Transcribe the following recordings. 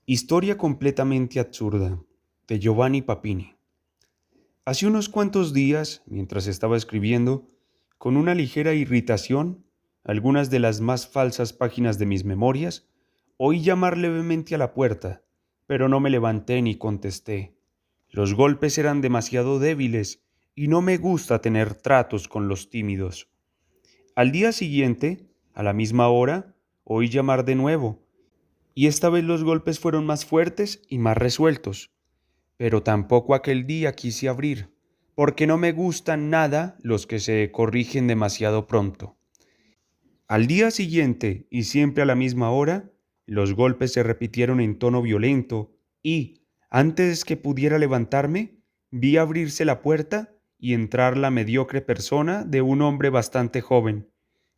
Historia completamente absurda, de Giovanni Papini. Hace unos cuantos días, mientras estaba escribiendo, con una ligera irritación, algunas de las más falsas páginas de mis memorias, oí llamar levemente a la puerta, pero no me levanté ni contesté. Los golpes eran demasiado débiles y no me gusta tener tratos con los tímidos. Al día siguiente, a la misma hora, oí llamar de nuevo, y esta vez los golpes fueron más fuertes y más resueltos. Pero tampoco aquel día quise abrir, porque no me gustan nada los que se corrigen demasiado pronto. Al día siguiente, y siempre a la misma hora, los golpes se repitieron en tono violento y, antes que pudiera levantarme, vi abrirse la puerta y entrar la mediocre persona de un hombre bastante joven,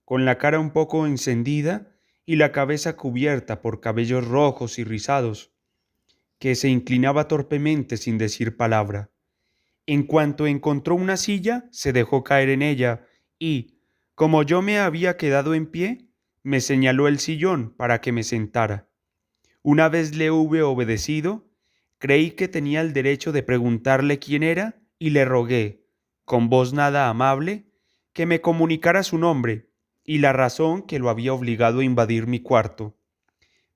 con la cara un poco encendida y la cabeza cubierta por cabellos rojos y rizados, que se inclinaba torpemente sin decir palabra. En cuanto encontró una silla, se dejó caer en ella y, como yo me había quedado en pie, me señaló el sillón para que me sentara. Una vez le hube obedecido, creí que tenía el derecho de preguntarle quién era y le rogué, con voz nada amable, que me comunicara su nombre y la razón que lo había obligado a invadir mi cuarto.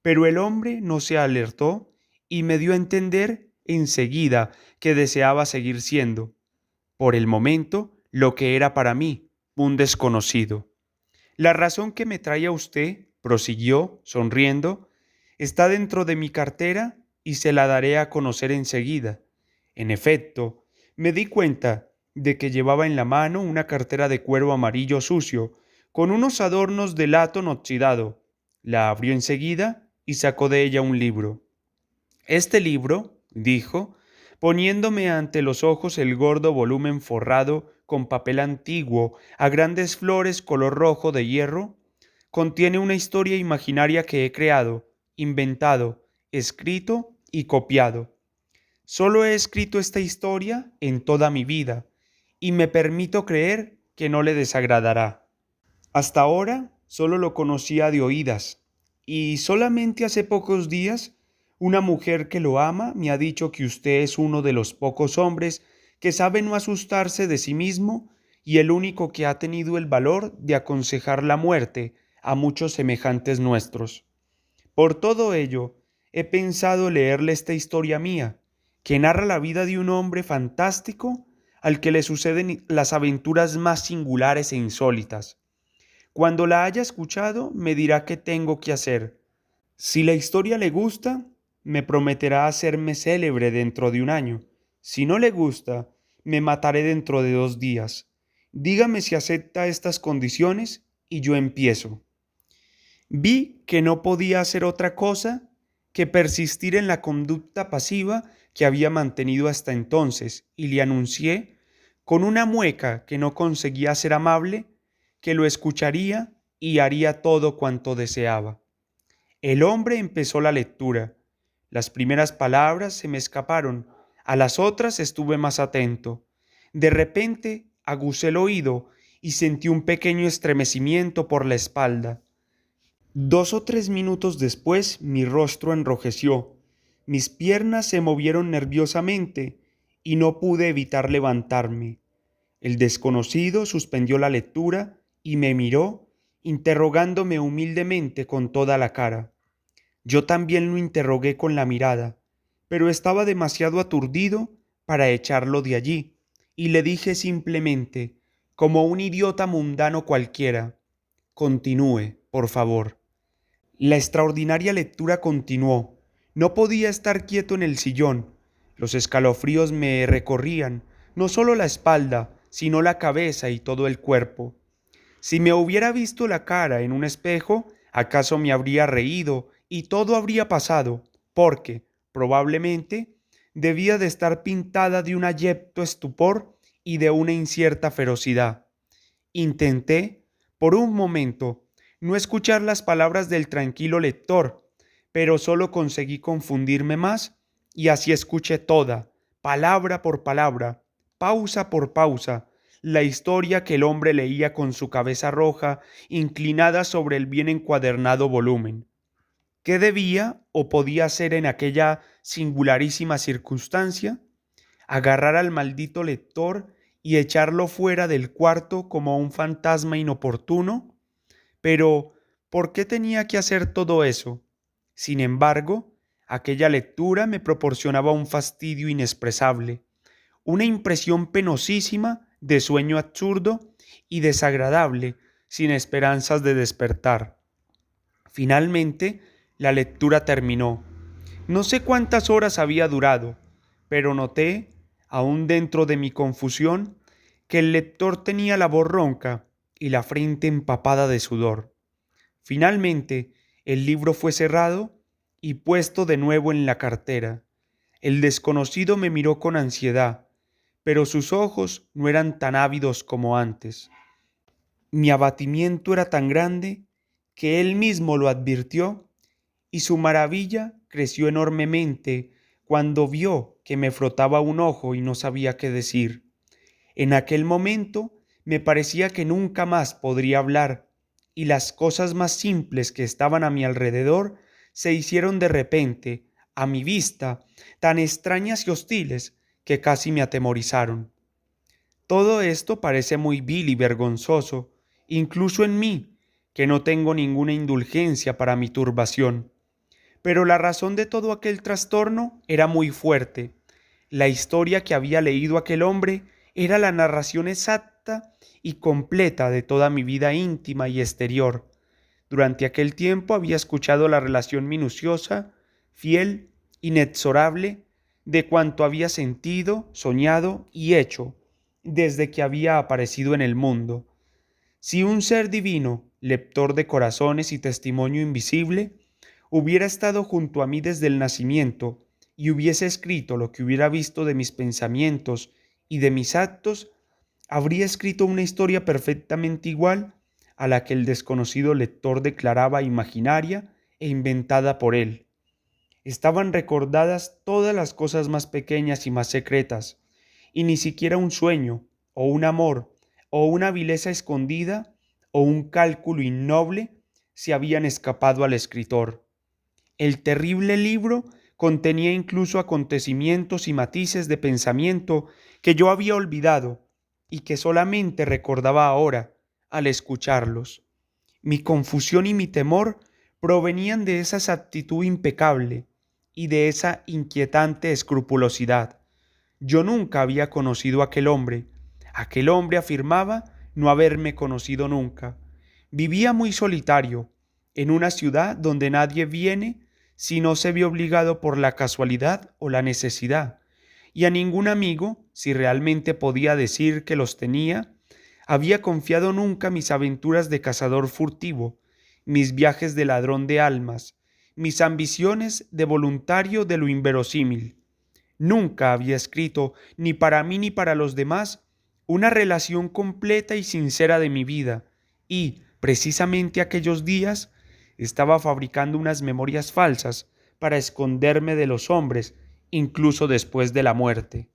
Pero el hombre no se alertó y me dio a entender enseguida que deseaba seguir siendo, por el momento, lo que era para mí, un desconocido. La razón que me trae a usted, prosiguió, sonriendo, está dentro de mi cartera y se la daré a conocer enseguida. En efecto, me di cuenta de que llevaba en la mano una cartera de cuero amarillo sucio, con unos adornos de latón oxidado. La abrió enseguida y sacó de ella un libro. Este libro, dijo, poniéndome ante los ojos el gordo volumen forrado con papel antiguo a grandes flores color rojo de hierro, contiene una historia imaginaria que he creado, inventado, escrito y copiado. Solo he escrito esta historia en toda mi vida y me permito creer que no le desagradará. Hasta ahora solo lo conocía de oídas, y solamente hace pocos días una mujer que lo ama me ha dicho que usted es uno de los pocos hombres que sabe no asustarse de sí mismo y el único que ha tenido el valor de aconsejar la muerte a muchos semejantes nuestros. Por todo ello, he pensado leerle esta historia mía, que narra la vida de un hombre fantástico al que le suceden las aventuras más singulares e insólitas. Cuando la haya escuchado, me dirá qué tengo que hacer. Si la historia le gusta, me prometerá hacerme célebre dentro de un año. Si no le gusta, me mataré dentro de 2 días. Dígame si acepta estas condiciones y yo empiezo. Vi que no podía hacer otra cosa que persistir en la conducta pasiva que había mantenido hasta entonces y le anuncié, con una mueca que no conseguía ser amable, que lo escucharía y haría todo cuanto deseaba. El hombre empezó la lectura. Las primeras palabras se me escaparon, a las otras estuve más atento. De repente aguzé el oído y sentí un pequeño estremecimiento por la espalda. 2 o 3 minutos después mi rostro enrojeció, mis piernas se movieron nerviosamente y no pude evitar levantarme. El desconocido suspendió la lectura y me miró, interrogándome humildemente con toda la cara. Yo también lo interrogué con la mirada, pero estaba demasiado aturdido para echarlo de allí, y le dije simplemente, como un idiota mundano cualquiera, continúe, por favor. La extraordinaria lectura continuó. No podía estar quieto en el sillón. Los escalofríos me recorrían, no solo la espalda, sino la cabeza y todo el cuerpo. Si me hubiera visto la cara en un espejo, acaso me habría reído y todo habría pasado, porque, probablemente, debía de estar pintada de un abyecto estupor y de una incierta ferocidad. Intenté, por un momento, no escuchar las palabras del tranquilo lector, pero solo conseguí confundirme más y así escuché toda, palabra por palabra, pausa por pausa, la historia que el hombre leía con su cabeza roja inclinada sobre el bien encuadernado volumen. ¿Qué debía o podía hacer en aquella singularísima circunstancia? Agarrar al maldito lector y echarlo fuera del cuarto como un fantasma inoportuno. Pero, ¿por qué tenía que hacer todo eso? Sin embargo, aquella lectura me proporcionaba un fastidio inexpresable, una impresión penosísima de sueño absurdo y desagradable, sin esperanzas de despertar. Finalmente, la lectura terminó. No sé cuántas horas había durado, pero noté, aún dentro de mi confusión, que el lector tenía la voz ronca y la frente empapada de sudor. Finalmente, el libro fue cerrado y puesto de nuevo en la cartera. El desconocido me miró con ansiedad, pero sus ojos no eran tan ávidos como antes. Mi abatimiento era tan grande que él mismo lo advirtió y su maravilla creció enormemente cuando vio que me frotaba un ojo y no sabía qué decir. En aquel momento me parecía que nunca más podría hablar y las cosas más simples que estaban a mi alrededor se hicieron de repente, a mi vista, tan extrañas y hostiles que casi me atemorizaron. Todo esto parece muy vil y vergonzoso, incluso en mí, que no tengo ninguna indulgencia para mi turbación. Pero la razón de todo aquel trastorno era muy fuerte. La historia que había leído aquel hombre era la narración exacta y completa de toda mi vida íntima y exterior. Durante aquel tiempo había escuchado la relación minuciosa, fiel, inexorable, de cuanto había sentido, soñado y hecho desde que había aparecido en el mundo. Si un ser divino, lector de corazones y testimonio invisible, hubiera estado junto a mí desde el nacimiento y hubiese escrito lo que hubiera visto de mis pensamientos y de mis actos, habría escrito una historia perfectamente igual a la que el desconocido lector declaraba imaginaria e inventada por él. Estaban recordadas todas las cosas más pequeñas y más secretas, y ni siquiera un sueño, o un amor, o una vileza escondida, o un cálculo innoble se habían escapado al escritor. El terrible libro contenía incluso acontecimientos y matices de pensamiento que yo había olvidado y que solamente recordaba ahora al escucharlos. Mi confusión y mi temor provenían de esa exactitud impecable y de esa inquietante escrupulosidad. Yo nunca había conocido a aquel hombre. Aquel hombre afirmaba no haberme conocido nunca. Vivía muy solitario, en una ciudad donde nadie viene si no se ve obligado por la casualidad o la necesidad, y a ningún amigo, si realmente podía decir que los tenía, había confiado nunca mis aventuras de cazador furtivo, mis viajes de ladrón de almas, mis ambiciones de voluntario de lo inverosímil. Nunca había escrito, ni para mí ni para los demás, una relación completa y sincera de mi vida, y, precisamente aquellos días, estaba fabricando unas memorias falsas para esconderme de los hombres, incluso después de la muerte.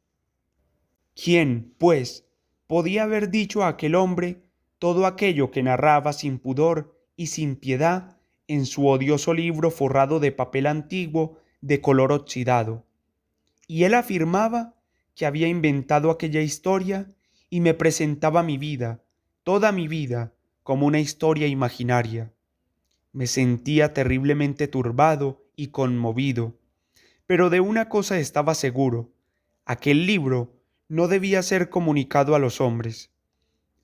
¿Quién, pues, podía haber dicho a aquel hombre todo aquello que narraba sin pudor y sin piedad en su odioso libro forrado de papel antiguo de color oxidado? Y él afirmaba que había inventado aquella historia y me presentaba mi vida, toda mi vida, como una historia imaginaria. Me sentía terriblemente turbado y conmovido, pero de una cosa estaba seguro: aquel libro no debía ser comunicado a los hombres.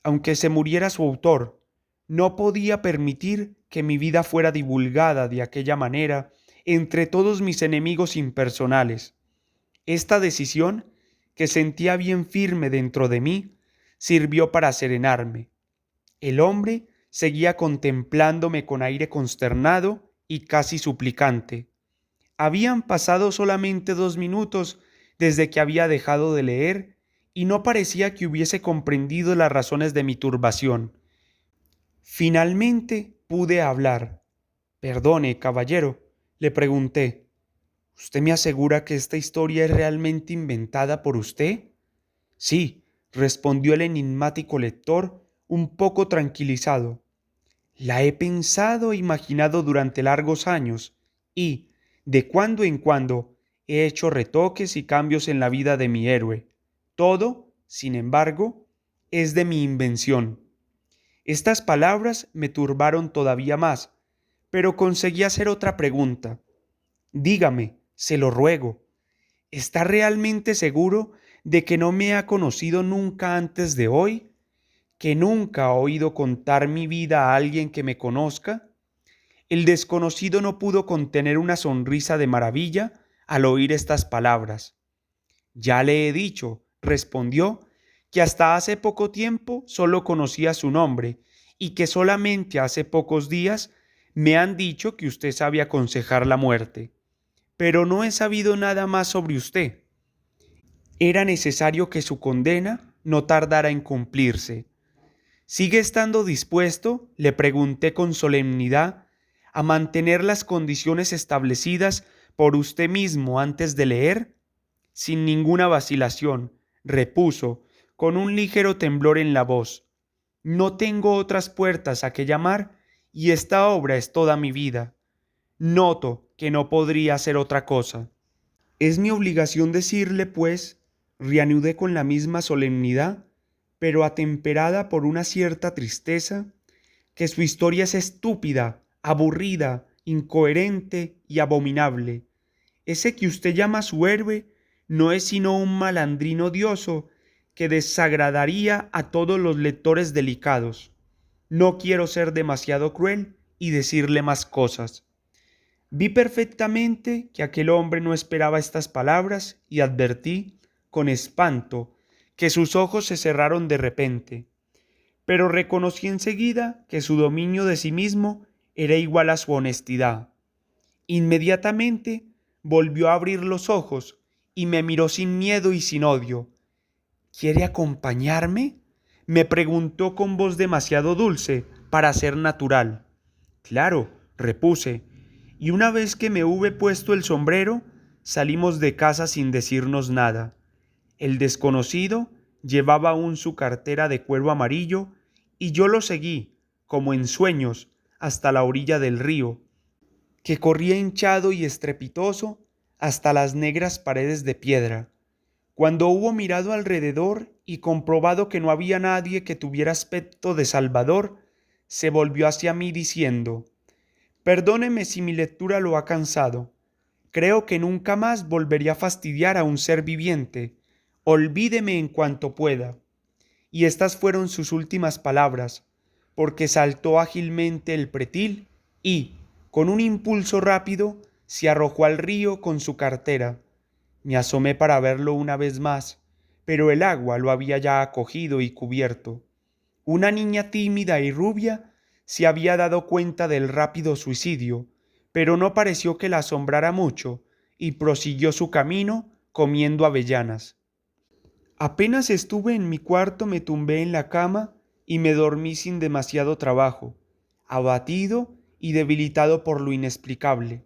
Aunque se muriera su autor, no podía permitir que mi vida fuera divulgada de aquella manera entre todos mis enemigos impersonales. Esta decisión, que sentía bien firme dentro de mí, sirvió para serenarme. El hombre seguía contemplándome con aire consternado y casi suplicante. Habían pasado solamente 2 minutos desde que había dejado de leer y no parecía que hubiese comprendido las razones de mi turbación. Finalmente pude hablar. «Perdone, caballero», le pregunté. «¿Usted me asegura que esta historia es realmente inventada por usted?» «Sí», respondió el enigmático lector, un poco tranquilizado. «La he pensado e imaginado durante largos años y, de cuando en cuando, he hecho retoques y cambios en la vida de mi héroe. Todo, sin embargo, es de mi invención. Estas palabras me turbaron todavía más, pero conseguí hacer otra pregunta. Dígame, se lo ruego, ¿está realmente seguro de que no me ha conocido nunca antes de hoy? ¿Que nunca ha oído contar mi vida a alguien que me conozca? El desconocido no pudo contener una sonrisa de maravilla al oír estas palabras. Ya le he dicho, respondió, que hasta hace poco tiempo solo conocía su nombre y que solamente hace pocos días me han dicho que usted sabe aconsejar la muerte. Pero no he sabido nada más sobre usted. Era necesario que su condena no tardara en cumplirse. ¿Sigue estando dispuesto, le pregunté con solemnidad, a mantener las condiciones establecidas por usted mismo antes de leer? Sin ninguna vacilación, repuso, con un ligero temblor en la voz. No tengo otras puertas a que llamar y esta obra es toda mi vida. Noto que no podría hacer otra cosa. Es mi obligación decirle, pues, reanudé con la misma solemnidad, pero atemperada por una cierta tristeza, que su historia es estúpida, aburrida, incoherente y abominable. Ese que usted llama su héroe no es sino un malandrín odioso que desagradaría a todos los lectores delicados. No quiero ser demasiado cruel y decirle más cosas. Vi perfectamente que aquel hombre no esperaba estas palabras y advertí, con espanto, que sus ojos se cerraron de repente. Pero reconocí enseguida que su dominio de sí mismo era igual a su honestidad. Inmediatamente volvió a abrir los ojos y me miró sin miedo y sin odio. ¿Quiere acompañarme?, me preguntó con voz demasiado dulce para ser natural. Claro, repuse, y una vez que me hube puesto el sombrero, salimos de casa sin decirnos nada. El desconocido llevaba aún su cartera de cuero amarillo y yo lo seguí, como en sueños, hasta la orilla del río, que corría hinchado y estrepitoso hasta las negras paredes de piedra. Cuando hubo mirado alrededor y comprobado que no había nadie que tuviera aspecto de Salvador, se volvió hacia mí diciendo: «Perdóneme si mi lectura lo ha cansado. Creo que nunca más volvería a fastidiar a un ser viviente. Olvídeme en cuanto pueda». Y estas fueron sus últimas palabras, porque saltó ágilmente el pretil y, con un impulso rápido, se arrojó al río con su cartera. Me asomé para verlo una vez más, pero el agua lo había ya acogido y cubierto. Una niña tímida y rubia se había dado cuenta del rápido suicidio, pero no pareció que la asombrara mucho, y prosiguió su camino comiendo avellanas. Apenas estuve en mi cuarto me tumbé en la cama y me dormí sin demasiado trabajo, abatido y debilitado por lo inexplicable.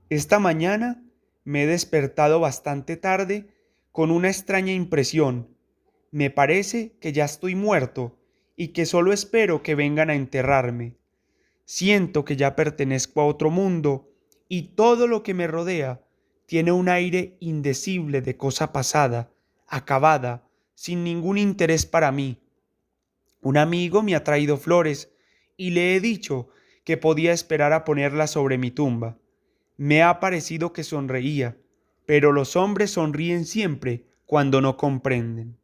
Esta mañana me he despertado bastante tarde con una extraña impresión. Me parece que ya estoy muerto y que solo espero que vengan a enterrarme. Siento que ya pertenezco a otro mundo y todo lo que me rodea tiene un aire indecible de cosa pasada, acabada, sin ningún interés para mí. Un amigo me ha traído flores y le he dicho que podía esperar a ponerlas sobre mi tumba. Me ha parecido que sonreía, pero los hombres sonríen siempre cuando no comprenden.